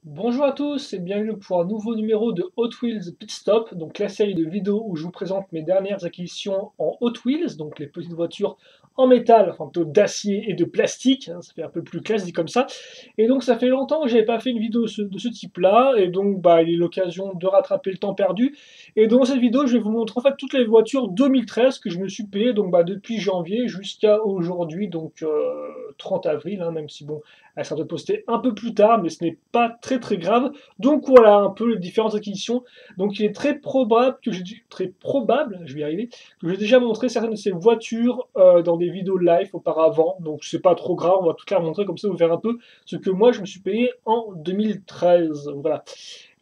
Bonjour à tous et bienvenue pour un nouveau numéro de Hot Wheels Pit Stop, donc la série de vidéos où je vous présente mes dernières acquisitions en Hot Wheels, donc les petites voitures en métal, enfin plutôt d'acier et de plastique, hein, ça fait un peu plus classe dit comme ça. Et donc ça fait longtemps que j'avais pas fait une vidéo de ce type-là, et donc il est l'occasion de rattraper le temps perdu. Et dans cette vidéo, je vais vous montrer en fait toutes les voitures 2013 que je me suis payé donc depuis janvier jusqu'à aujourd'hui, donc 30 avril, hein, même si bon, elle sera peut-être postée un peu plus tard, mais ce n'est pas très grave. Donc voilà un peu les différentes acquisitions. Donc il est très probable que je vais y arriver, que j'ai déjà montré certaines de ces voitures dans des vidéos live auparavant. Donc c'est pas trop grave, on va toutes les remontrer comme ça, vous verrez un peu ce que moi je me suis payé en 2013. Voilà.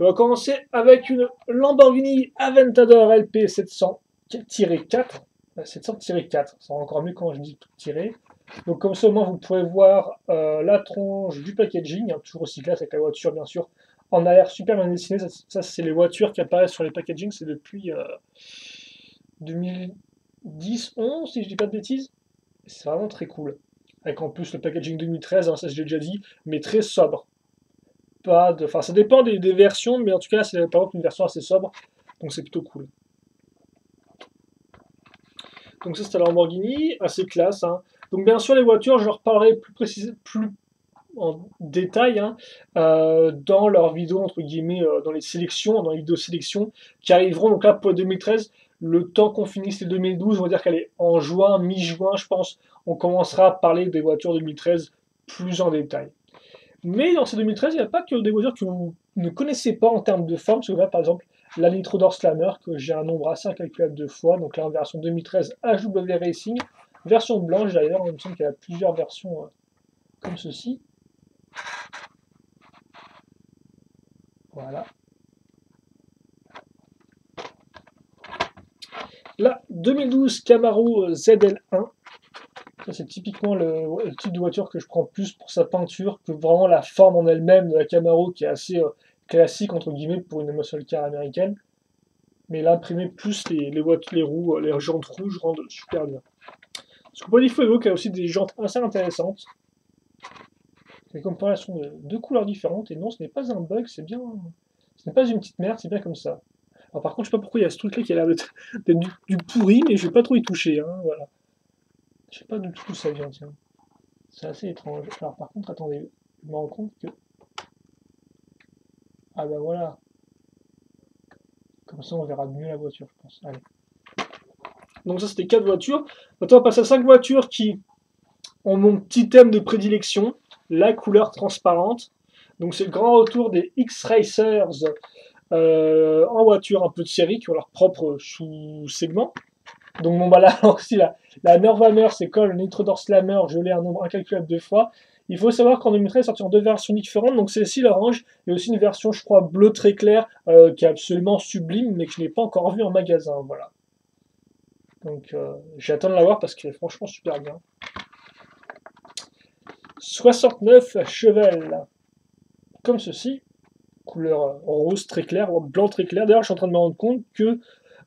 On va commencer avec une Lamborghini Aventador LP 700-4. 700-4, c'est encore mieux quand je dis tout tiré. Donc comme ça au moins vous pourrez voir la tronche du packaging, hein, toujours aussi classe avec la voiture bien sûr en arrière super bien dessinée. Ça, c'est les voitures qui apparaissent sur les packagings, c'est depuis 2010-11 si je dis pas de bêtises. C'est vraiment très cool. Avec en plus le packaging 2013, hein, ça je l'ai déjà dit, mais très sobre. Pas de... Enfin ça dépend des versions, mais en tout cas c'est par exemple une version assez sobre, donc c'est plutôt cool. Donc ça c'était la Lamborghini, assez classe, hein. Donc bien sûr les voitures, je leur parlerai plus en détail, hein, dans leurs vidéos entre guillemets, dans les sélections, dans les vidéos sélections qui arriveront donc là pour 2013. Le temps qu'on finisse les 2012, on va dire qu'elle est en juin, mi-juin, je pense, on commencera à parler des voitures 2013 plus en détail. Mais dans ces 2013, il n'y a pas que des voitures que vous ne connaissez pas en termes de forme. Parce que là, par exemple, la Nitro Door Slammer, que j'ai un nombre assez incalculable de fois. Donc là, en version 2013 HW Racing. Version blanche d'ailleurs, il me semble qu'il y a plusieurs versions comme ceci. Voilà. La 2012 Camaro ZL1. Ça, c'est typiquement le type de voiture que je prends plus pour sa peinture que vraiment la forme en elle-même de la Camaro qui est assez classique entre guillemets pour une muscle car américaine. Mais l'imprimé plus les roues, les jantes rouges rendent super bien. Scoopody Fuego qui a aussi des jantes assez intéressantes. Les comparaisons de deux couleurs différentes, et non, ce n'est pas un bug, c'est bien. Ce n'est pas une petite merde, c'est bien comme ça. Alors par contre, je sais pas pourquoi il y a ce truc là qui a l'air d'être du pourri, mais je vais pas trop y toucher, hein, voilà. Je sais pas du tout d'où ça vient, tiens. C'est assez étrange. Alors par contre, attendez, je me rends compte que. Ah bah voilà. Comme ça, on verra mieux la voiture, je pense. Allez. Donc ça, c'était 4 voitures. Maintenant, on va passer à 5 voitures qui ont mon petit thème de prédilection, la couleur transparente. Donc c'est le grand retour des X-Racers en voiture un peu de série qui ont leur propre sous-segment. Donc bon là aussi la Nervamer c'est comme le Nitro Door Slammer, je l'ai un nombre incalculable de fois. Il faut savoir qu'en 2013 est sorti en deux versions différentes, donc celle-ci l'orange, et aussi une version je crois bleu très clair qui est absolument sublime mais que je n'ai pas encore vue en magasin, voilà. Donc j'attends de la voir parce qu'elle est franchement super bien. 69 cheval, comme ceci, couleur rose très claire, blanc très clair. D'ailleurs, je suis en train de me rendre compte que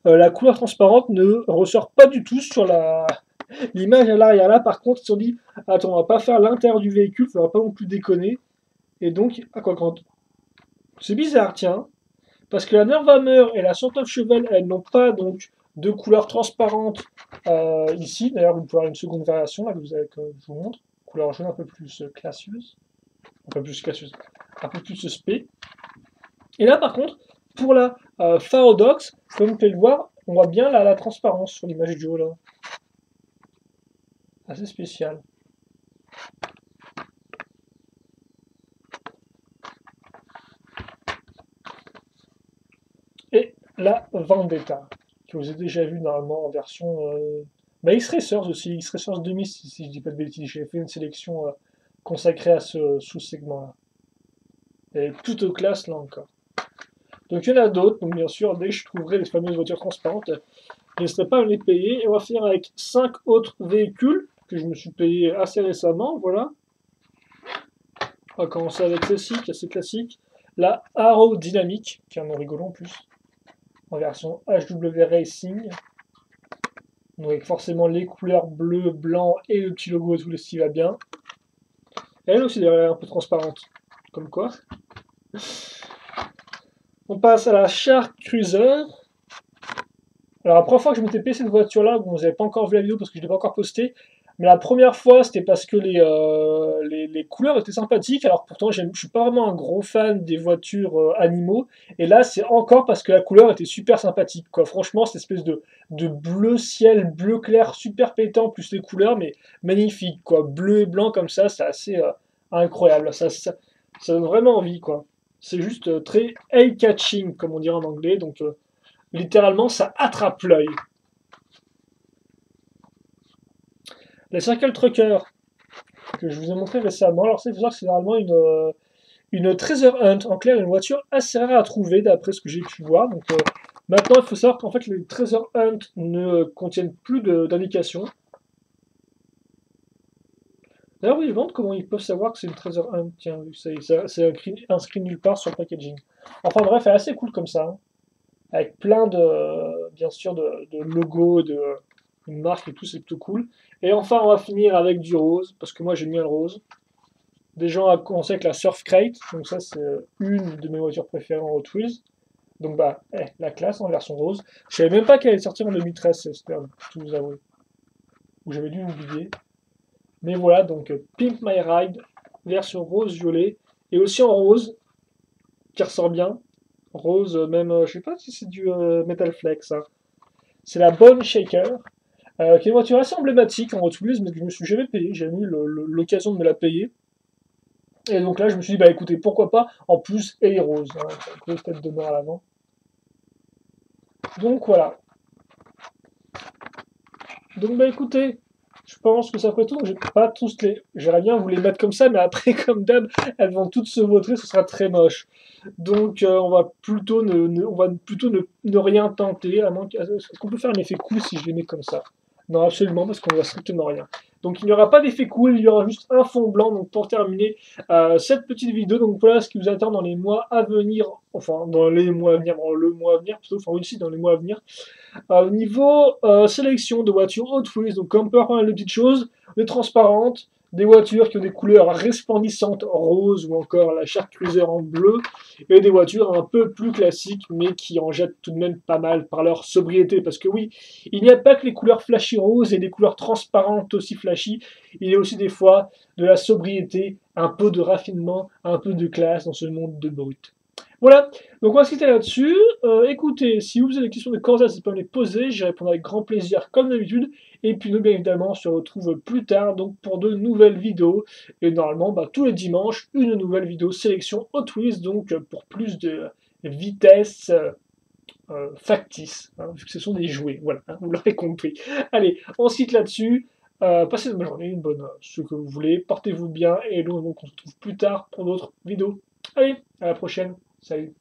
la couleur transparente ne ressort pas du tout sur l'image à l'arrière. Là, par contre, ils se sont dit, attends, on va pas faire l'intérieur du véhicule, il faudra pas non plus déconner. Et donc, c'est bizarre, tiens, parce que la Nervamer et la 109 Cheval, elles n'ont pas donc de couleur transparente ici. D'ailleurs, vous pouvez avoir une seconde variation, là, que je vous montre. Couleur jaune un peu plus classieuse. Un peu plus classieuse. Un peu plus spé. Et là, par contre, pour la Pharodox, comme vous pouvez le voir, on voit bien la transparence sur l'image du haut là. Assez spécial. Et la Vendetta, que vous avez déjà vu normalement en version X-Racers aussi, X-Racers 2000 si je dis pas de bêtises. J'ai fait une sélection consacrée à ce sous-segment là. Et toute aux classes là encore. Donc il y en a d'autres, donc bien sûr, dès que je trouverai les fameuses voitures transparentes, je n'hésiterai pas à me les payer. Et on va finir avec 5 autres véhicules que je me suis payé assez récemment, voilà. On va commencer avec celle-ci, qui est assez classique. La Arrow Dynamic, qui est un nom rigolo en plus, en version HW Racing. Donc avec forcément les couleurs bleu, blanc et le petit logo et tout, ce qui va bien. Et elle aussi, d'ailleurs, elle est un peu transparente. Comme quoi. On passe à la Shark Cruiser. Alors la première fois que je m'étais payé cette voiture-là, bon, vous n'avez pas encore vu la vidéo parce que je ne l'ai pas encore postée, mais la première fois c'était parce que les couleurs étaient sympathiques, alors pourtant je ne suis pas vraiment un gros fan des voitures animaux, et là c'est encore parce que la couleur était super sympathique, quoi. Franchement, cette espèce de bleu ciel, bleu clair, super pétant, plus les couleurs, mais magnifique, quoi. Bleu et blanc comme ça, c'est assez incroyable, ça donne vraiment envie, quoi. C'est juste très eye-catching, comme on dirait en anglais, donc littéralement, ça attrape l'œil. La Circle Trucker, que je vous ai montré récemment, alors il faut savoir que c'est normalement une Treasure Hunt, en clair, une voiture assez rare à trouver, d'après ce que j'ai pu voir. Donc, maintenant, il faut savoir qu'en fait, les Treasure Hunt ne contiennent plus d'indications. D'ailleurs, oui, je me demande comment ils peuvent savoir que c'est une Treasure Hunt. Tiens, c'est inscrit nulle part sur le packaging. Enfin bref, elle est assez cool comme ça, hein, avec plein de, bien sûr, de logos, de une marque et tout, c'est plutôt cool. Et enfin, on va finir avec du rose, parce que moi j'aime bien le rose. Des gens ont commencé avec la Surf Crate, donc ça c'est une de mes voitures préférées en Hot Wheels. Donc bah, la classe en version rose. Je savais même pas qu'elle allait sortir en 2013, j'espère tout vous avouer. Ou j'avais dû l'oublier. Mais voilà, donc Pimp My Ride, version rose violet, et aussi en rose, qui ressort bien. Rose, même, je sais pas si c'est du Metal Flex, hein. C'est la Bone Shaker, qui est une voiture assez emblématique en Hot Wheels, mais que je me suis jamais payé. J'ai eu l'occasion de me la payer. Et donc là, je me suis dit, bah écoutez, pourquoi pas. En plus, elle est rose, hein, grosse tête de mort à l'avant. Donc voilà. Donc bah écoutez, je pense que ça ferait tout. Donc, j'ai pas tous les. J'aimerais bien vous les mettre comme ça, mais après, comme d'hab, elles vont toutes se vautrer, ce sera très moche. Donc on va plutôt ne rien tenter, à moins est-ce qu'on peut faire un effet cool si je les mets comme ça? Non, absolument, parce qu'on voit strictement rien. Donc il n'y aura pas d'effet cool, il y aura juste un fond blanc. Donc pour terminer cette petite vidéo, donc voilà ce qui vous attend dans les mois à venir, enfin dans les mois à venir, dans le mois à venir plutôt, enfin aussi dans les mois à venir. Au niveau sélection de voitures Hot Wheels, donc comme peut pas mal de petites choses, des transparentes, des voitures qui ont des couleurs resplendissantes rose ou encore la Shark Cruiser en bleu, et des voitures un peu plus classiques mais qui en jettent tout de même pas mal par leur sobriété. Parce que oui, il n'y a pas que les couleurs flashy roses et des couleurs transparentes aussi flashy, il y a aussi des fois de la sobriété, un peu de raffinement, un peu de classe dans ce monde de brut. Voilà, donc on va se quitter là-dessus. Écoutez, si vous avez des questions de Corsa, n'hésitez pas à me les poser, j'y répondrai avec grand plaisir comme d'habitude. Et puis nous, bien évidemment, on se retrouve plus tard donc pour de nouvelles vidéos. Et normalement, bah, tous les dimanches, une nouvelle vidéo sélection Hot Wheels, donc pour plus de vitesse factice, hein, vu que ce sont des jouets, voilà, hein, vous l'aurez compris. Allez, on se quitte là-dessus. Passez une bonne journée, une bonne ce que vous voulez, portez-vous bien, et donc on se retrouve plus tard pour d'autres vidéos. Allez, à la prochaine. Salut.